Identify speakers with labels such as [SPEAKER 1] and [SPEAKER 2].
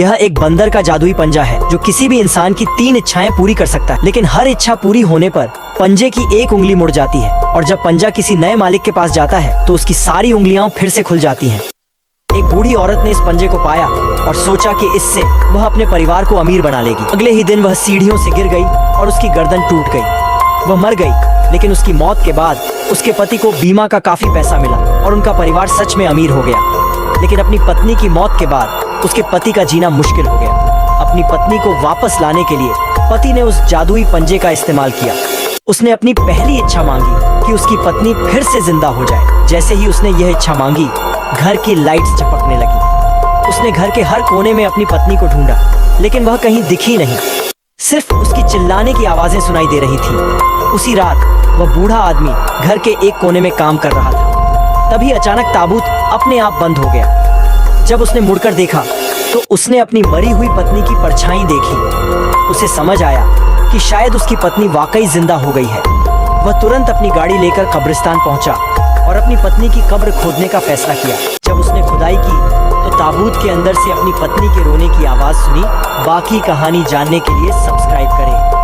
[SPEAKER 1] यह एक बंदर का जादुई पंजा है जो किसी भी इंसान की 3 इच्छाएं पूरी कर सकता है, लेकिन हर इच्छा पूरी होने पर पंजे की एक उंगली मुड़ जाती है और जब पंजा किसी नए मालिक के पास जाता है तो उसकी सारी उंगलियां फिर से खुल जाती हैं। एक बूढ़ी औरत ने इस पंजे को पाया और सोचा कि इससे वह अपने परिवार को अमीर बना लेगी। अगले ही दिन वह सीढ़ियों से गिर गई और उसकी गर्दन टूट गई। वह मर गई, लेकिन उसकी मौत के बाद उसके पति को बीमा का काफी पैसा मिला और उनका परिवार सच में अमीर हो गया। लेकिन अपनी पत्नी की मौत के बाद उसके पति का जीना मुश्किल हो गया। अपनी पत्नी को वापस लाने के लिए पति ने उस जादुई पंजे का इस्तेमाल किया। उसने अपनी पहली इच्छा मांगी कि उसकी पत्नी फिर से जिंदा हो जाए। जैसे ही उसने यह इच्छा मांगी, घर की लाइट्स चमकने लगी। उसने घर के हर कोने में अपनी पत्नी को ढूंढा, लेकिन वह कहीं दिखी नहीं। सिर्फ उसकी चिल्लाने की आवाजें सुनाई दे रही थी। उसी रात वह बूढ़ा आदमी घर के एक कोने में काम कर रहा था। तभी अचानक ताबूत अपने आप बंद हो गया। जब उसने मुड़कर देखा तो उसने अपनी मरी हुई पत्नी की परछाई देखी। उसे समझ आया कि शायद उसकी पत्नी वाकई जिंदा हो गई है। वह तुरंत अपनी गाड़ी लेकर कब्रिस्तान पहुंचा और अपनी पत्नी की कब्र खोदने का फैसला किया। जब उसने खुदाई की तो ताबूत के अंदर से अपनी पत्नी के रोने की आवाज सुनी। बाकी कहानी जानने के लिए सब्सक्राइब करें।